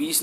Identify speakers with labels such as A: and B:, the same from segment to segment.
A: 20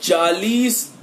A: 40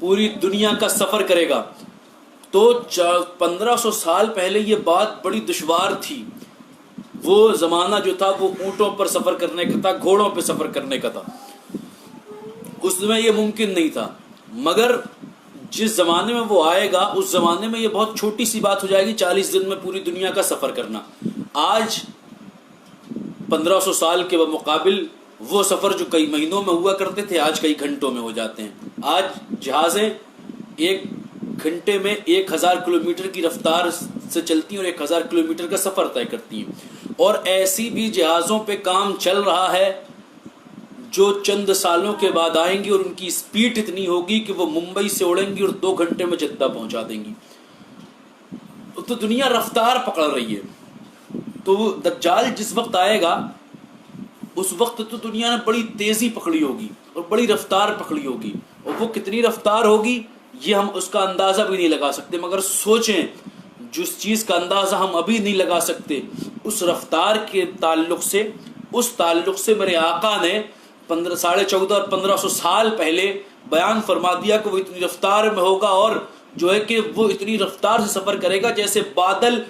A: پوری دنیا کا سفر کرے گا. تو 1500 سال پہلے یہ بات بڑی دشوار تھی. وہ زمانہ جو تھا وہ اونٹوں پر سفر کرنے کا تھا, گھوڑوں پہ سفر کرنے کا تھا. اس میں یہ ممکن نہیں تھا. مگر جس زمانے میں وہ آئے گا اس زمانے میں یہ بہت چھوٹی سی بات ہو جائے گی, 40 دن میں پوری دنیا کا سفر کرنا. آج 1500 سال کے مقابل وہ سفر جو کئی مہینوں میں ہوا کرتے تھے آج کئی گھنٹوں میں ہو جاتے ہیں. آج جہازیں ایک گھنٹے میں 1000 کلومیٹر کی رفتار سے چلتی ہیں اور 1000 کلومیٹر کا سفر طے کرتی ہیں. اور ایسی بھی جہازوں پہ کام چل رہا ہے جو چند سالوں کے بعد آئیں گی اور ان کی سپیڈ اتنی ہوگی کہ وہ ممبئی سے اڑیں گی اور 2 گھنٹے میں جدہ پہنچا دیں گی. تو دنیا رفتار پکڑ رہی ہے. تو دجال جس وقت آئے گا اس وقت تو دنیا نے بڑی تیزی پکڑی ہوگی اور بڑی رفتار پکڑی ہوگی. اور وہ کتنی رفتار ہوگی یہ ہم اس کا اندازہ بھی نہیں لگا سکتے. مگر سوچیں, جس چیز کا اندازہ ہم ابھی نہیں لگا سکتے اس رفتار کے تعلق سے میرے آقا نے 14.5 اور 1500 سال پہلے بیان فرما دیا کہ وہ اتنی رفتار میں ہوگا اور جو ہے کہ وہ اتنی رفتار سے سفر کرے گا جیسے بادل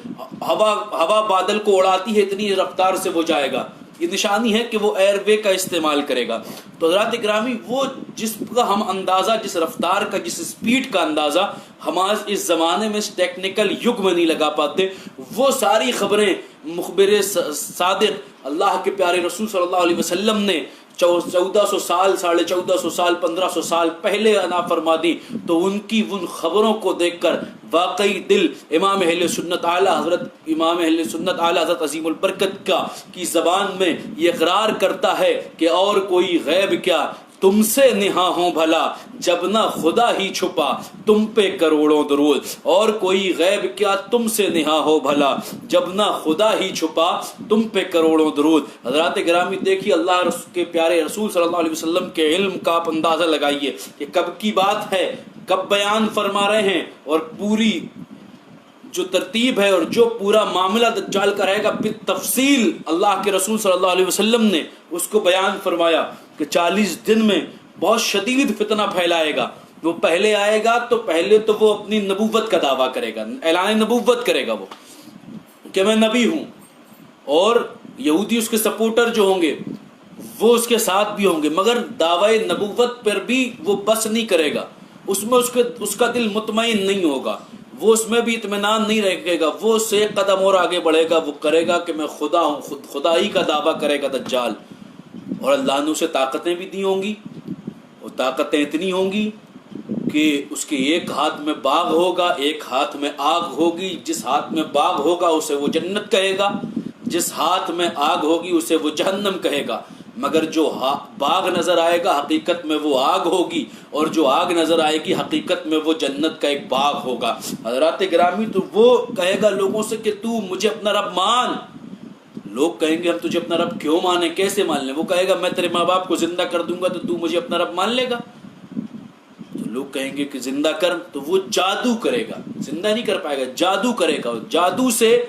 A: ہوا بادل کو اڑاتی ہے, اتنی رفتار سے وہ جائے گا. یہ نشانی ہے کہ وہ ایئر وے کا استعمال کرے گا. تو حضرات گرامی, وہ جس کا ہم اندازہ, جس رفتار کا, جس سپیڈ کا اندازہ ہم آج اس زمانے میں اس ٹیکنیکل یگ میں نہیں لگا پاتے, وہ ساری خبریں مخبر صادق اللہ کے پیارے رسول صلی اللہ علیہ وسلم نے 1400 سال, 1450 سال, 1500 سال پہلے عطا فرما دی. تو ان کی ان خبروں کو دیکھ کر واقعی دل امام اہل سنت اعلیٰ حضرت عظیم البرکت کی زبان میں یہ اقرار کرتا ہے کہ اور کوئی غیب کیا تم سے نہا ہوں بھلا, جب نہ خدا ہی چھپا تم پہ کروڑوں درود. اور کوئی غیب کیا تم سے نہا ہو بھلا, جب نہ خدا ہی چھپا تم پہ کروڑوں درود. حضرات گرامی دیکھیے, اللہ کے پیارے رسول صلی اللہ علیہ وسلم کے علم کا آپ اندازہ لگائیے کہ کب کی بات ہے, کب بیان فرما رہے ہیں. اور پوری جو ترتیب ہے اور جو پورا معاملہ دجال کا رہے گا بالتفصیل اللہ کے رسول صلی اللہ علیہ وسلم نے اس کو بیان فرمایا کہ 40 دن میں بہت شدید فتنہ پھیلائے گا. وہ پہلے آئے گا تو پہلے تو وہ اپنی نبوت کا دعویٰ کرے گا, اعلان نبوت کرے گا وہ کہ میں نبی ہوں. اور یہودی اس کے سپورٹر جو ہوں گے وہ اس کے ساتھ بھی ہوں گے, مگر دعوی نبوت پر بھی وہ بس نہیں کرے گا. اس میں اس کا دل مطمئن نہیں ہوگا, وہ اس میں بھی اطمینان نہیں رکھے گا. وہ اس سے ایک قدم اور آگے بڑھے گا, وہ کرے گا کہ میں خدا ہوں, خدائی کا دعویٰ کرے گا دجال. اور اللہ نے اسے طاقتیں بھی دی ہوں گی, اور طاقتیں اتنی ہوں گی کہ اس کے ایک ہاتھ میں باغ ہوگا, ایک ہاتھ میں آگ ہوگی. جس ہاتھ میں باغ ہوگا اسے وہ جنت کہے گا, جس ہاتھ میں آگ ہوگی اسے وہ جہنم کہے گا. مگر جو باغ نظر آئے گا حقیقت میں وہ آگ ہوگی, اور جو آگ نظر آئے گی حقیقت میں وہ جنت کا ایک باغ ہوگا. حضرات گرامی, تو وہ کہے گا لوگوں سے کہ تو مجھے اپنا رب مان. لوگ کہیں گے ہم تجھے اپنا رب کیوں مانیں, کیسے مان لیں؟ وہ کہے گا میں تیرے ماں باپ کو زندہ کر دوں گا تو تو مجھے اپنا رب مان لے گا. تو لوگ کہیں گے کہ زندہ کر, تو وہ جادو کرے گا, زندہ نہیں کر پائے گا, جادو کرے گا. جادو سے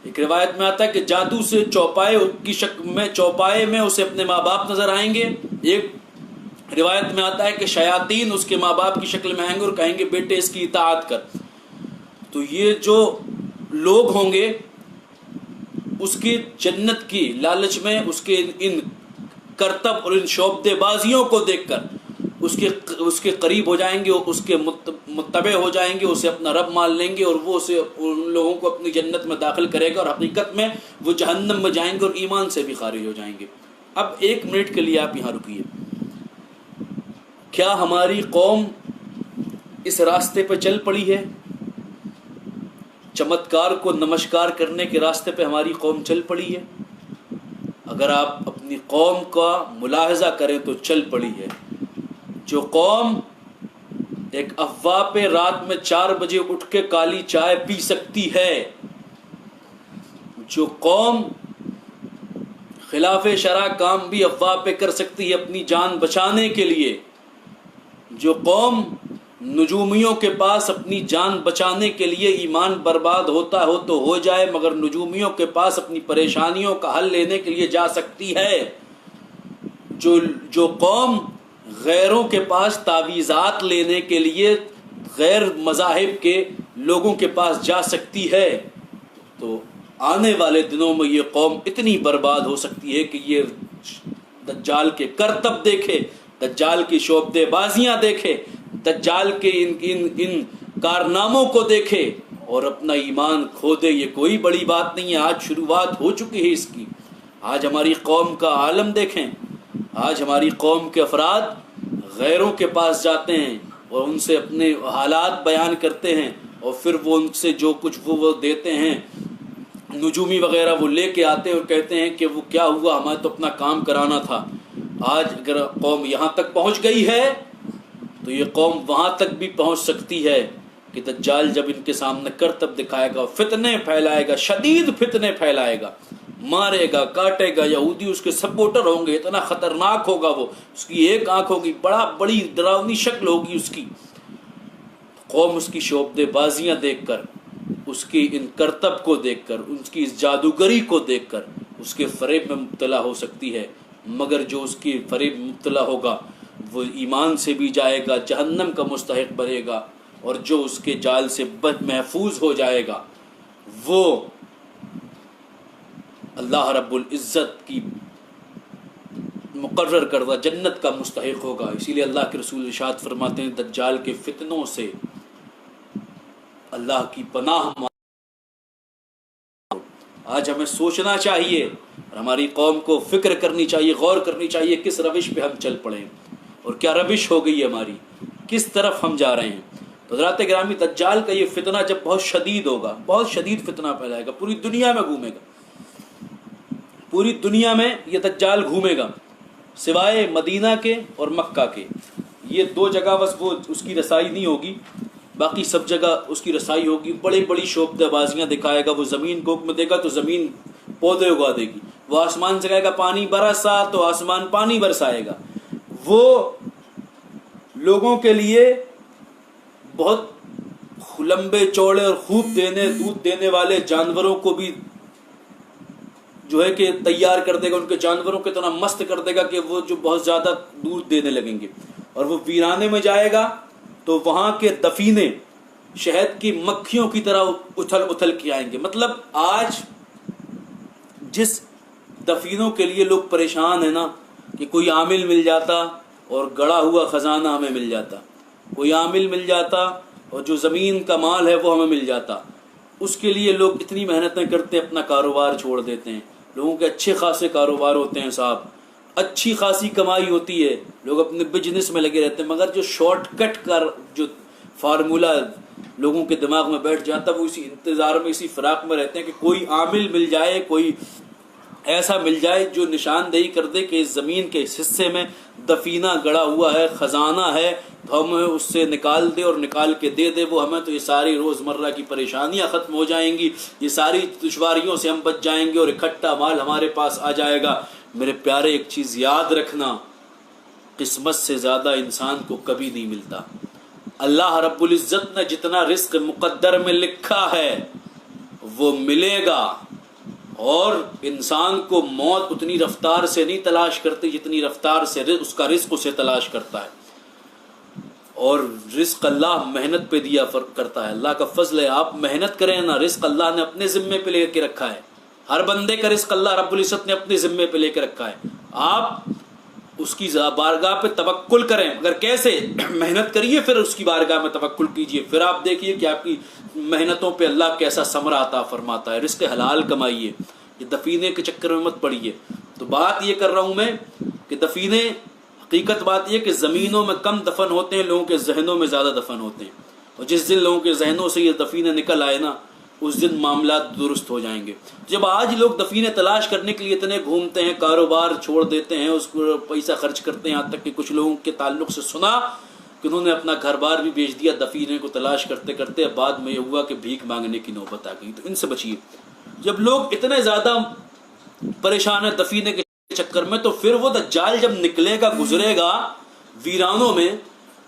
A: ایک روایت میں آتا ہے کہ جادو سے چوپائے میں اسے اپنے ماں باپ نظر آئیں گے. ایک روایت میں آتا ہے کہ شیاطین اس کے ماں باپ کی شکل میں آئیں گے اور کہیں گے بیٹے اس کی اطاعت کر. تو یہ جو لوگ ہوں گے اس کی جنت کی لالچ میں, اس کے ان کرتب اور ان شعبدے بازیوں کو دیکھ کر اس کے قریب ہو جائیں گے, اس کے متبع ہو جائیں گے, اسے اپنا رب مان لیں گے, اور وہ اسے ان لوگوں کو اپنی جنت میں داخل کرے گا, اور حقیقت میں وہ جہنم میں جائیں گے اور ایمان سے بھی خارج ہو جائیں گے. اب 1 منٹ کے لیے آپ یہاں رکیے. کیا ہماری قوم اس راستے پہ چل پڑی ہے؟ چمتکار کو نمسکار کرنے کے راستے پہ ہماری قوم چل پڑی ہے؟ اگر آپ اپنی قوم کا ملاحظہ کریں تو چل پڑی ہے. جو قوم ایک افواہ پہ رات میں 4 بجے اٹھ کے کالی چائے پی سکتی ہے, جو قوم خلاف شرع کام بھی افواہ پہ کر سکتی ہے اپنی جان بچانے کے لیے, جو قوم نجومیوں کے پاس اپنی جان بچانے کے لیے ایمان برباد ہوتا ہو تو ہو جائے, مگر نجومیوں کے پاس اپنی پریشانیوں کا حل لینے کے لیے جا سکتی ہے, جو قوم غیروں کے پاس تعویذات لینے کے لیے غیر مذاہب کے لوگوں کے پاس جا سکتی ہے، تو آنے والے دنوں میں یہ قوم اتنی برباد ہو سکتی ہے کہ یہ دجال کے کرتب دیکھے، دجال کی شعبدے بازیاں دیکھے، دجال کے ان کارناموں کو دیکھے اور اپنا ایمان کھو دے۔ یہ کوئی بڑی بات نہیں ہے، آج شروعات ہو چکی ہے اس کی۔ آج ہماری قوم کا عالم دیکھیں، آج ہماری قوم کے افراد غیروں کے پاس جاتے ہیں اور ان سے اپنے حالات بیان کرتے ہیں، اور پھر وہ ان سے جو کچھ وہ دیتے ہیں نجومی وغیرہ وہ لے کے آتے ہیں اور کہتے ہیں کہ وہ کیا ہوا، ہمیں تو اپنا کام کرانا تھا۔ آج اگر قوم یہاں تک پہنچ گئی ہے تو یہ قوم وہاں تک بھی پہنچ سکتی ہے کہ دجال جب ان کے سامنے کرتب دکھائے گا، فتنے پھیلائے گا، شدید فتنے پھیلائے گا، مارے گا، کاٹے گا، یہودی اس کے سپورٹر ہوں گے، اتنا خطرناک ہوگا وہ، اس کی ایک آنکھ ہوگی، بڑی ڈراؤنی شکل ہوگی اس کی۔ قوم اس کی شعبدے بازیاں دیکھ کر، اس کی ان کرتب کو دیکھ کر، اس کی اس جادوگری کو دیکھ کر اس کے فریب میں مبتلا ہو سکتی ہے، مگر جو اس کی فریب میں مبتلا ہوگا وہ ایمان سے بھی جائے گا، جہنم کا مستحق بنے گا، اور جو اس کے جال سے محفوظ ہو جائے گا وہ اللہ رب العزت کی مقرر کردہ جنت کا مستحق ہوگا۔ اسی لیے اللہ کے رسول ارشاد فرماتے ہیں دجال کے فتنوں سے اللہ کی پناہ مانگو۔ آج ہمیں سوچنا چاہیے اور ہماری قوم کو فکر کرنی چاہیے، غور کرنی چاہیے کس روش پہ ہم چل پڑے اور کیا روش ہو گئی ہے ہماری، کس طرف ہم جا رہے ہیں۔ تو حضرات گرامی، دجال کا یہ فتنہ جب بہت شدید ہوگا، بہت شدید فتنہ پھیلائے گا، پوری دنیا میں گھومے گا، پوری دنیا میں یہ دجال گھومے گا، سوائے مدینہ کے اور مکہ کے، یہ دو جگہ بس وہ اس کی رسائی نہیں ہوگی، باقی سب جگہ اس کی رسائی ہوگی۔ بڑی بڑی شعبدہ بازیاں دکھائے گا، وہ زمین کو حکم دے گا تو زمین پودے اگا دے گی، وہ آسمان سے کہے گا پانی برسا تو آسمان پانی برسائے گا، وہ لوگوں کے لیے بہت لمبے چوڑے اور خوب دودھ دینے والے جانوروں کو بھی جو ہے کہ تیار کر دے گا، ان کے جانوروں کو اتنا مست کر دے گا کہ وہ جو بہت زیادہ دودھ دینے لگیں گے، اور وہ ویرانے میں جائے گا تو وہاں کے دفینے شہد کی مکھیوں کی طرح اتھل کے آئیں گے۔ مطلب آج جس دفینوں کے لیے لوگ پریشان ہیں نا کہ کوئی عامل مل جاتا اور گڑا ہوا خزانہ ہمیں مل جاتا، کوئی عامل مل جاتا اور جو زمین کا مال ہے وہ ہمیں مل جاتا، اس کے لیے لوگ اتنی محنتیں کرتے ہیں، اپنا کاروبار چھوڑ دیتے ہیں۔ لوگوں کے اچھے خاصے کاروبار ہوتے ہیں صاحب، اچھی خاصی کمائی ہوتی ہے، لوگ اپنے بزنس میں لگے رہتے ہیں، مگر جو شارٹ کٹ کا جو فارمولہ لوگوں کے دماغ میں بیٹھ جاتا ہے وہ اسی انتظار میں، اسی فراق میں رہتے ہیں کہ کوئی عامل مل جائے، کوئی ایسا مل جائے جو نشاندہی کر دے کہ اس زمین کے اس حصے میں دفینہ گڑا ہوا ہے، خزانہ ہے، تو ہمیں اس سے نکال دے اور نکال کے دے دے وہ ہمیں، تو یہ ساری روزمرہ کی پریشانیاں ختم ہو جائیں گی، یہ ساری دشواریوں سے ہم بچ جائیں گے اور اکٹھا مال ہمارے پاس آ جائے گا۔ میرے پیارے، ایک چیز یاد رکھنا، قسمت سے زیادہ انسان کو کبھی نہیں ملتا۔ اللہ رب العزت نے جتنا رزق مقدر میں لکھا ہے وہ ملے گا، اور انسان کو موت اتنی رفتار سے نہیں تلاش کرتی جتنی رفتار سے اس کا رزق اسے تلاش کرتا ہے، اور رزق اللہ محنت پہ دیا کرتا ہے، اللہ کا فضل ہے۔ آپ محنت کریں نا، رزق اللہ نے اپنے ذمے پہ لے کے رکھا ہے، ہر بندے کا رزق اللہ رب العزت نے اپنے ذمے پہ لے کے رکھا ہے۔ آپ اس کی بارگاہ پہ توکل کریں، اگر کیسے محنت کریے پھر اس کی بارگاہ میں توکل کیجئے، پھر آپ دیکھیے کہ آپ کی محنتوں پہ اللہ کیسا ثمرہ عطا فرماتا ہے۔ رزق حلال کمائیے، یہ دفینے کے چکر میں مت پڑیے۔ تو بات یہ کر رہا ہوں میں کہ دفینے، حقیقت بات یہ کہ زمینوں میں کم دفن ہوتے ہیں، لوگوں کے ذہنوں میں زیادہ دفن ہوتے ہیں، اور جس دن لوگوں کے ذہنوں سے یہ دفینے نکل آئے نا اس دن معاملات درست ہو جائیں گے۔ جب آج لوگ دفینے تلاش کرنے کے لیے اتنے گھومتے ہیں، کاروبار چھوڑ دیتے ہیں، اس کو پیسہ خرچ کرتے ہیں، یہاں تک کہ کچھ لوگوں کے تعلق سے سنا کہ انہوں نے اپنا گھر بار بھی بیچ دیا دفینے کو تلاش کرتے کرتے، بعد میں یہ ہوا کہ بھیک مانگنے کی نوبت آ گئی۔ تو ان سے بچیے۔ جب لوگ اتنے زیادہ پریشان ہیں دفینے کے چکر میں، تو پھر وہ دجال جب نکلے گا، گزرے گا ویرانوں میں،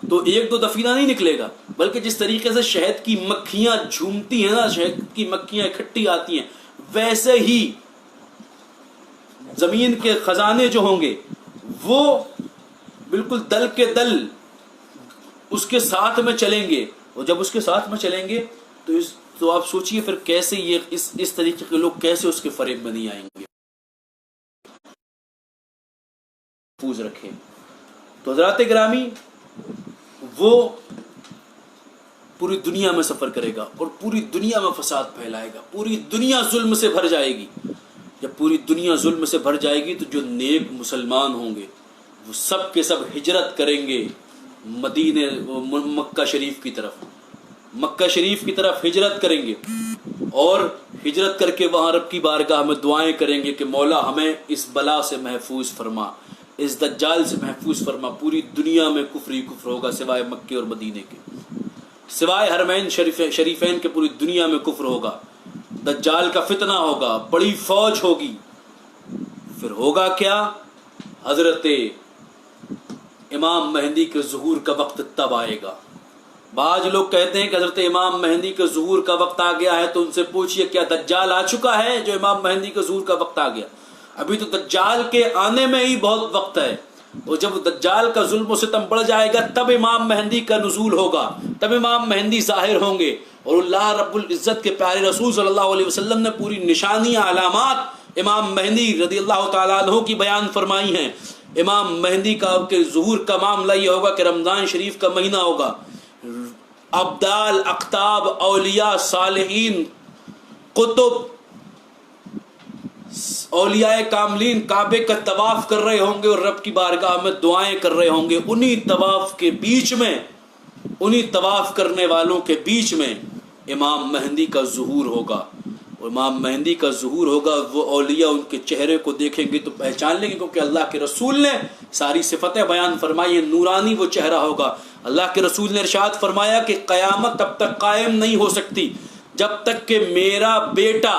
A: تو ایک دو دفینہ نہیں نکلے گا، بلکہ جس طریقے سے شہد کی مکھیاں جھومتی ہیں نا، شہد کی مکھیاں اکٹھی آتی ہیں، ویسے ہی زمین کے خزانے جو ہوں گے وہ بالکل دل کے دل اس کے ساتھ میں چلیں گے. اور جب اس کے ساتھ میں چلیں گے تو آپ سوچئے پھر کیسے یہ اس طریقے کے لوگ کیسے اس کے فریب میں نہیں آئیں گے. محفوظ رکھیں. تو حضرات گرامی وہ پوری دنیا میں سفر کرے گا اور پوری دنیا میں فساد پھیلائے گا. پوری دنیا ظلم سے بھر جائے گی. جب پوری دنیا ظلم سے بھر جائے گی تو جو نیک مسلمان ہوں گے وہ سب کے سب ہجرت کریں گے مدینے مکہ شریف کی طرف. مکہ شریف کی طرف ہجرت کریں گے اور ہجرت کر کے وہاں رب کی بارگاہ میں دعائیں کریں گے کہ مولا ہمیں اس بلا سے محفوظ فرما, اس دجال سے محفوظ فرما. پوری دنیا میں کفر ہی کفر ہوگا سوائے مکے اور مدینے کے, سوائے حرمین شریفین کے پوری دنیا میں کفر ہوگا. دجال کا فتنہ ہوگا, بڑی فوج ہوگی. پھر ہوگا کیا؟ حضرت امام مہدی کے ظہور کا وقت تب آئے گا. بعض لوگ کہتے ہیں کہ حضرت امام مہدی کے ظہور کا وقت آ گیا ہے, تو ان سے پوچھئے کیا دجال آ چکا ہے جو امام مہدی کے ظہور کا وقت آ گیا؟ ابھی تو دجال کے آنے میں ہی بہت وقت ہے. اور جب دجال کا ظلم و ستم بڑھ جائے گا تب امام مہدی کا نزول ہوگا, تب امام مہدی ظاہر ہوں گے. اور اللہ رب العزت کے پیارے رسول صلی اللہ علیہ وسلم نے پوری نشانیاں علامات امام مہدی رضی اللہ تعالیٰ عنہ کی بیان فرمائی ہیں. امام مہدی کا کے ظہور کا معاملہ یہ ہوگا کہ رمضان شریف کا مہینہ ہوگا. ابدال, اقطاب, اولیاء, صالحین, قطب, اولیاء کاملین کعبے کا طواف کر رہے ہوں گے اور رب کی بارگاہ میں دعائیں کر رہے ہوں گے. انہی طواف کے بیچ میں, انہی طواف کرنے والوں کے بیچ میں امام مہدی کا ظہور ہوگا. اور امام مہدی کا ظہور ہوگا, وہ اولیاء ان کے چہرے کو دیکھیں گے تو پہچان لیں گے, کیونکہ اللہ کے رسول نے ساری صفتیں بیان فرمائی ہیں. نورانی وہ چہرہ ہوگا. اللہ کے رسول نے ارشاد فرمایا کہ قیامت تب تک قائم نہیں ہو سکتی جب تک کہ میرا بیٹا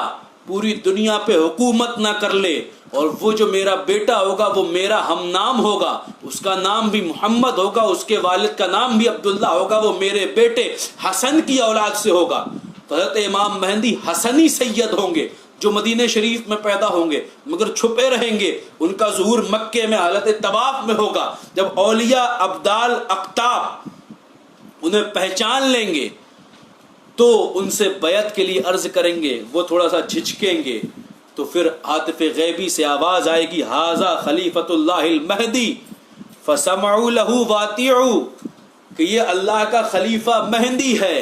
A: پوری دنیا پہ حکومت نہ کر لے. اور وہ جو میرا بیٹا ہوگا وہ میرا ہم نام ہوگا, اس کا نام بھی محمد ہوگا, اس کے والد کا نام بھی عبداللہ ہوگا, وہ میرے بیٹے حسن کی اولاد سے ہوگا. تو حضرت امام مہدی حسنی سید ہوں گے جو مدینہ شریف میں پیدا ہوں گے مگر چھپے رہیں گے. ان کا ظہور مکے میں حالت طواف میں ہوگا. جب اولیاء, ابدال, اقطاب انہیں پہچان لیں گے تو ان سے بیعت کے لیے عرض کریں گے. وہ تھوڑا سا جھجکیں گے تو پھر عاطف غیبی سے آواز آئے گی, ھذا خلیفۃ اللہ المہدی فسمعوا له واطیعوا, کہ یہ اللہ کا خلیفہ مہدی ہے,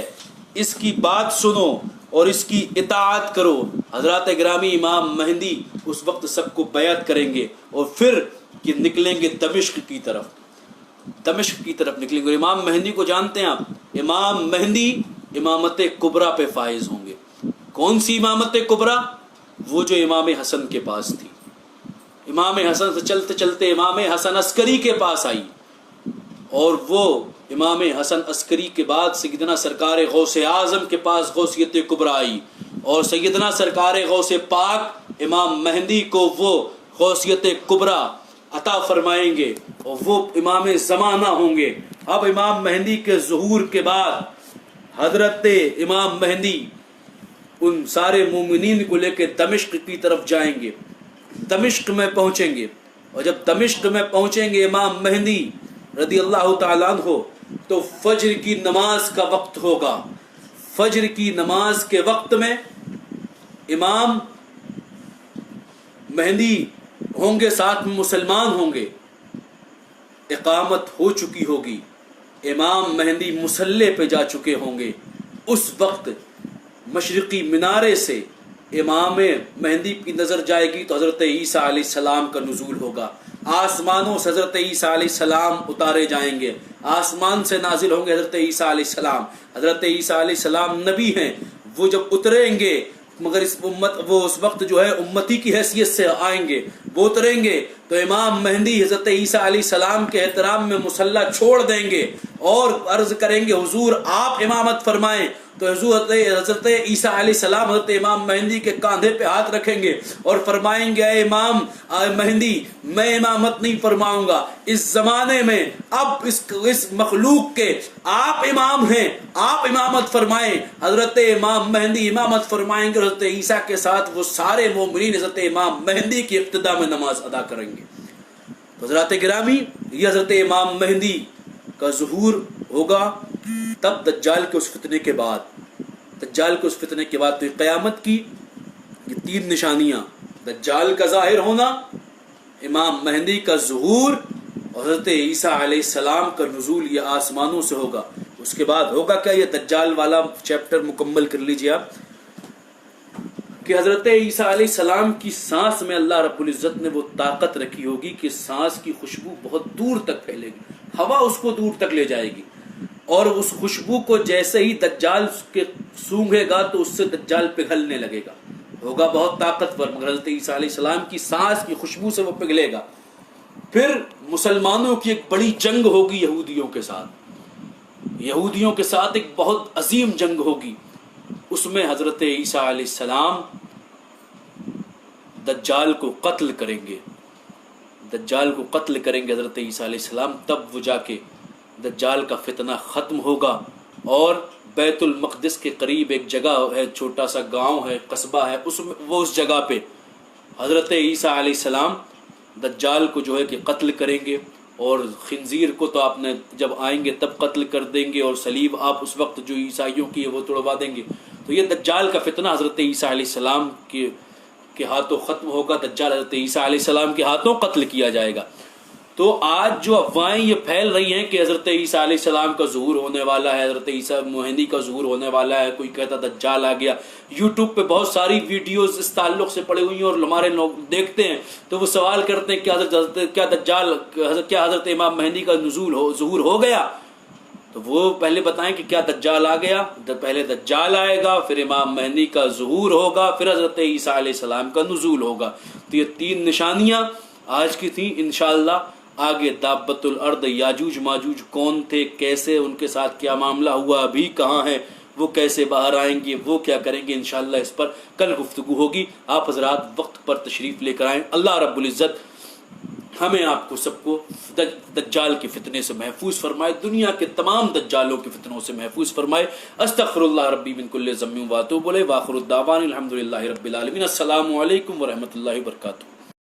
A: اس کی بات سنو اور اس کی اطاعت کرو. حضرات گرامی امام مہدی اس وقت سب کو بیعت کریں گے اور پھر یہ نکلیں گے دمشق کی طرف. دمشق کی طرف نکلیں گے. امام مہدی کو جانتے ہیں آپ؟ امام مہدی امامت کبریٰ پہ فائز ہوں گے. کون سی امامت کبریٰ؟ وہ جو امام حسن کے پاس تھی. امام حسن سے چلتے چلتے امام حسن عسکری کے پاس آئی, اور وہ امام حسن عسکری کے بعد سیدنا سرکار غوث اعظم کے پاس غوثیت کبریٰ آئی, اور سیدنا سرکار غوث پاک امام مہدی کو وہ غوثیت کبریٰ عطا فرمائیں گے, اور وہ امام زمانہ ہوں گے. اب امام مہدی کے ظہور کے بعد حضرت امام مہدی ان سارے مومنین کو لے کے دمشق کی طرف جائیں گے. دمشق میں پہنچیں گے, اور جب دمشق میں پہنچیں گے امام مہدی رضی اللہ تعالیٰ عنہ تو فجر کی نماز کا وقت ہوگا. فجر کی نماز کے وقت میں امام مہدی ہوں گے, ساتھ میں مسلمان ہوں گے. اقامت ہو چکی ہوگی, امام مہدی مصلی پہ جا چکے ہوں گے. اس وقت مشرقی مینارے سے امام مہدی کی نظر جائے گی تو حضرت عیسیٰ علیہ السلام کا نزول ہوگا. آسمانوں سے حضرت عیسیٰ علیہ السلام اتارے جائیں گے, آسمان سے نازل ہوں گے حضرت عیسیٰ علیہ السلام. حضرت عیسیٰ علیہ السلام نبی ہیں, وہ جب اتریں گے مگر وہ اس وقت جو ہے امتی کی حیثیت سے آئیں گے. وہ اتریں گے تو امام مہدی حضرت عیسیٰ علیہ السلام کے احترام میں مصلی چھوڑ دیں گے اور عرض کریں گے حضور آپ امامت فرمائیں. تو حضرت عیسیٰ علیہ السلام حضرت امام مہدی کے کاندھے پہ ہاتھ رکھیں گے اور فرمائیں گے اے امام مہدی میں امامت نہیں فرماؤں گا, اس زمانے میں اب اس مخلوق کے آپ امام ہیں, آپ امامت فرمائیں. حضرت امام مہدی امامت فرمائیں گے, حضرت عیسیٰ کے ساتھ وہ سارے مومنین حضرت امام مہدی کی ابتدا میں نماز ادا کریں گے. حضرات گرامی، یہ حضرت امام مہدی کا ظہور ہوگا تب دجال کے اس فتنے کے بعد، دجال کے اس فتنے کے بعد۔ تو قیامت کی یہ 3 نشانیاں، دجال کا ظاہر ہونا، امام مہدی کا ظہور اور حضرت عیسیٰ علیہ السلام کا نزول، یہ آسمانوں سے ہوگا۔ اس کے بعد ہوگا کیا، یہ دجال والا چیپٹر مکمل کر لیجئے آپ، کہ حضرت عیسیٰ علیہ السلام کی سانس میں اللہ رب العزت نے وہ طاقت رکھی ہوگی کہ سانس کی خوشبو بہت دور تک پھیلے گی، ہوا اس کو دور تک لے جائے گی، اور اس خوشبو کو جیسے ہی دجال کے سونگھے گا تو اس سے دجال پگھلنے لگے گا، ہوگا بہت طاقتور، مگر حضرت عیسیٰ علیہ السلام کی سانس کی خوشبو سے وہ پگھلے گا۔ پھر مسلمانوں کی ایک بڑی جنگ ہوگی یہودیوں کے ساتھ، یہودیوں کے ساتھ ایک بہت عظیم جنگ ہوگی، اس میں حضرت عیسیٰ علیہ السلام دجال کو قتل کریں گے، دجال کو قتل کریں گے حضرت عیسیٰ علیہ السلام، تب وہ جا کے دجال کا فتنہ ختم ہوگا۔ اور بیت المقدس کے قریب ایک جگہ ہے، چھوٹا سا گاؤں ہے، قصبہ ہے، اس جگہ پہ حضرت عیسیٰ علیہ السلام دجال کو جو ہے کہ قتل کریں گے، اور خنزیر کو تو آپ نے جب آئیں گے تب قتل کر دیں گے، اور صلیب آپ اس وقت جو عیسائیوں کی ہے وہ توڑوا دیں گے۔ تو یہ دجال کا فتنہ حضرت عیسیٰ علیہ السلام کے ہاتھوں ختم ہوگا، دجال حضرت عیسیٰ علیہ السلام کے ہاتھوں قتل کیا جائے گا۔ تو آج جو افواہیں یہ پھیل رہی ہیں کہ حضرت عیسیٰ علیہ السلام کا ظہور ہونے والا ہے، حضرت عیسیٰ مہدی کا ظہور ہونے والا ہے، کوئی کہتا دجال آ گیا، یوٹیوب پہ بہت ساری ویڈیوز اس تعلق سے پڑی ہوئی ہیں، اور ہمارے لوگ دیکھتے ہیں تو وہ سوال کرتے ہیں کیا حضرت امام مہدی کا ظہور ہو گیا؟ تو وہ پہلے بتائیں کہ کیا دجال آ گیا؟ پہلے دجال آئے گا، پھر امام مہدی کا ظہور ہوگا، پھر حضرت عیسیٰ علیہ السلام کا نزول ہوگا۔ تو یہ 3 نشانیاں آج کی تھیں۔ انشاءاللہ آگے دابت الارض، یاجوج ماجوج کون تھے، کیسے ان کے ساتھ کیا معاملہ ہوا، ابھی کہاں ہیں وہ، کیسے باہر آئیں گے، وہ کیا کریں گے، انشاءاللہ اس پر کل گفتگو ہوگی۔ آپ حضرات وقت پر تشریف لے کر آئیں۔ اللہ رب العزت ہمیں آپ کو سب کو دجال کے فتنے سے محفوظ فرمائے، دنیا کے تمام دجالوں کے فتنوں سے محفوظ فرمائے۔ استغفر اللہ ربی من کل ذنب و اتوب الیہ، واخر الدعوانا الحمد للہ رب العالمین۔ السلام علیکم ورحمۃ اللہ وبرکاتہ۔